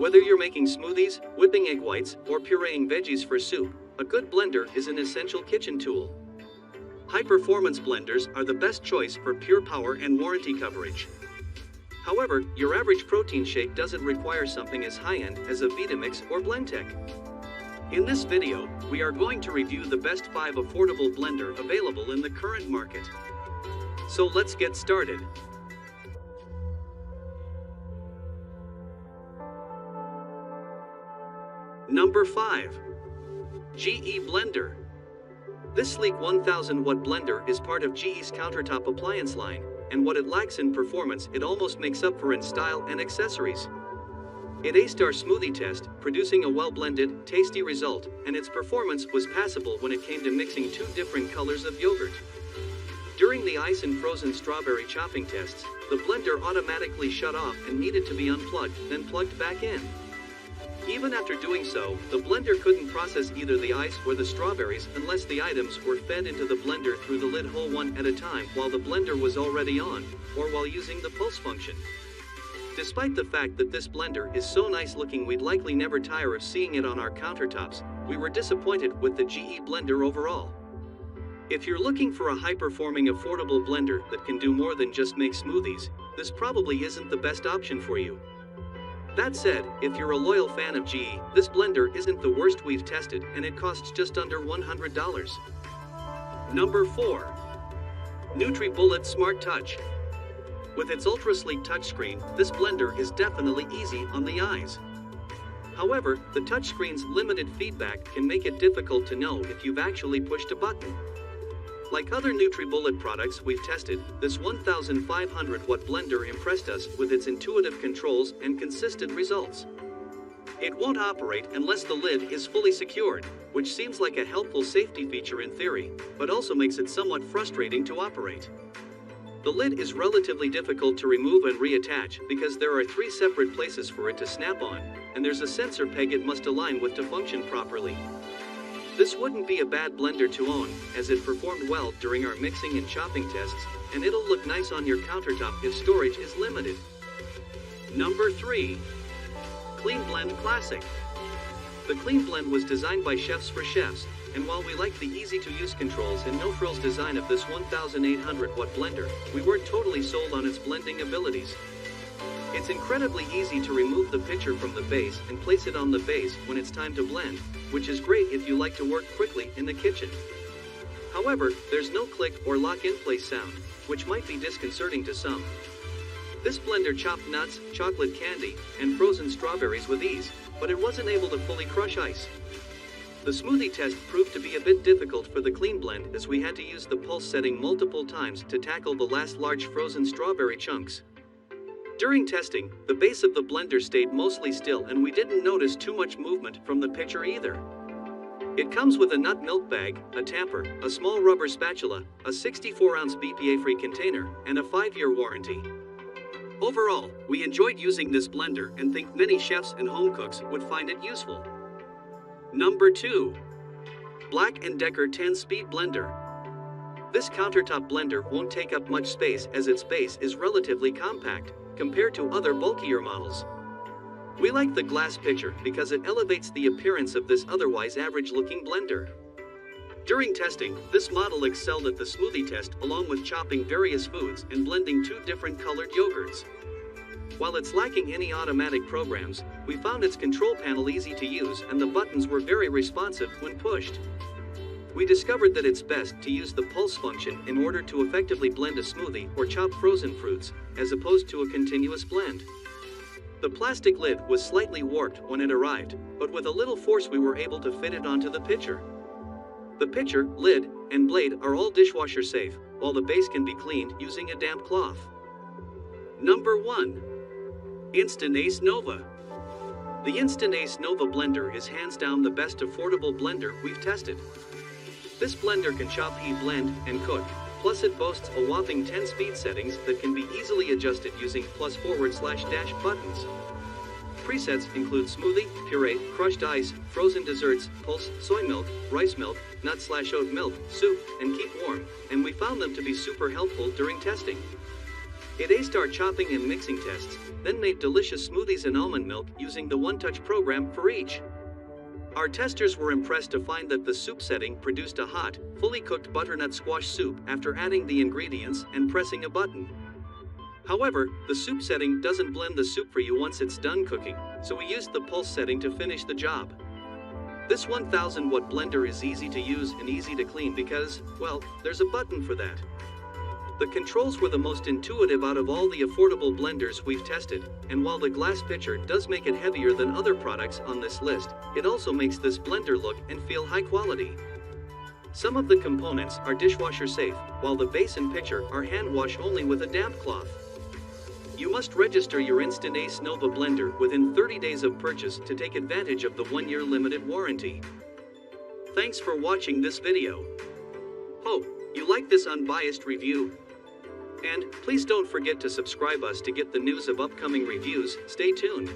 Whether you're making smoothies, whipping egg whites, or pureeing veggies for soup, a good blender is an essential kitchen tool. High-performance blenders are the best choice for pure power and warranty coverage. However, your average protein shake doesn't require something as high-end as a Vitamix or Blendtec. In this video, we are going to review the best 5 affordable blender available in the current market. So let's get started. Number 5. GE Blender. This sleek 1000-watt blender is part of GE's countertop appliance line, and what it lacks in performance it almost makes up for in style and accessories. It aced our smoothie test, producing a well-blended, tasty result, and its performance was passable when it came to mixing 2 different colors of yogurt. During the ice and frozen strawberry chopping tests, the blender automatically shut off and needed to be unplugged, then plugged back in. Even after doing so, the blender couldn't process either the ice or the strawberries unless the items were fed into the blender through the lid hole one at a time while the blender was already on, or while using the pulse function. Despite the fact that this blender is so nice looking we'd likely never tire of seeing it on our countertops, we were disappointed with the GE blender overall. If you're looking for a high-performing affordable blender that can do more than just make smoothies, this probably isn't the best option for you. That said, if you're a loyal fan of GE, this blender isn't the worst we've tested and it costs just under $100. Number 4. NutriBullet Smart Touch. With its ultra-sleek touchscreen, this blender is definitely easy on the eyes. However, the touchscreen's limited feedback can make it difficult to know if you've actually pushed a button. Like other NutriBullet products we've tested, this 1500-watt blender impressed us with its intuitive controls and consistent results. It won't operate unless the lid is fully secured, which seems like a helpful safety feature in theory, but also makes it somewhat frustrating to operate. The lid is relatively difficult to remove and reattach because there are 3 separate places for it to snap on, and there's a sensor peg it must align with to function properly. This wouldn't be a bad blender to own, as it performed well during our mixing and chopping tests, and it'll look nice on your countertop if storage is limited. Number 3. Clean Blend Classic. The Clean Blend was designed by chefs for chefs, and while we liked the easy-to-use controls and no-frills design of this 1800-watt blender, we weren't totally sold on its blending abilities. It's incredibly easy to remove the pitcher from the base and place it on the base when it's time to blend, which is great if you like to work quickly in the kitchen. However, there's no click or lock-in-place sound, which might be disconcerting to some. This blender chopped nuts, chocolate candy, and frozen strawberries with ease, but it wasn't able to fully crush ice. The smoothie test proved to be a bit difficult for the Clean Blend as we had to use the pulse setting multiple times to tackle the last large frozen strawberry chunks. During testing, the base of the blender stayed mostly still and we didn't notice too much movement from the pitcher either. It comes with a nut milk bag, a tamper, a small rubber spatula, a 64-ounce BPA-free container, and a 5-year warranty. Overall, we enjoyed using this blender and think many chefs and home cooks would find it useful. Number 2. Black & Decker 10-speed blender. This countertop blender won't take up much space as its base is relatively compact compared to other bulkier models. We like the glass pitcher because it elevates the appearance of this otherwise average-looking blender. During testing, this model excelled at the smoothie test along with chopping various foods and blending 2 different colored yogurts. While it's lacking any automatic programs, we found its control panel easy to use and the buttons were very responsive when pushed. We discovered that it's best to use the pulse function in order to effectively blend a smoothie or chop frozen fruits, as opposed to a continuous blend. The plastic lid was slightly warped when it arrived, but with a little force we were able to fit it onto the pitcher. The pitcher, lid, and blade are all dishwasher safe, while the base can be cleaned using a damp cloth. Number 1. Instant Ace Nova. The Instant Ace Nova blender is hands down the best affordable blender we've tested. This blender can chop, heat, blend, and cook, plus it boasts a whopping 10 speed settings that can be easily adjusted using +/- buttons. Presets include smoothie, puree, crushed ice, frozen desserts, pulse, soy milk, rice milk, nut/oat milk, soup, and keep warm, and we found them to be super helpful during testing. It aced our chopping and mixing tests, then made delicious smoothies and almond milk using the one-touch program for each. Our testers were impressed to find that the soup setting produced a hot, fully cooked butternut squash soup after adding the ingredients and pressing a button. However, the soup setting doesn't blend the soup for you once it's done cooking, so we used the pulse setting to finish the job. This 1000-watt blender is easy to use and easy to clean because, well, there's a button for that. The controls were the most intuitive out of all the affordable blenders we've tested, and while the glass pitcher does make it heavier than other products on this list, it also makes this blender look and feel high quality. Some of the components are dishwasher safe, while the base and pitcher are hand wash only with a damp cloth. You must register your Instant Ace Nova blender within 30 days of purchase to take advantage of the 1-year limited warranty. Thanks for watching this video. Hope you like this unbiased review. And please don't forget to subscribe us to get the news of upcoming reviews. Stay tuned.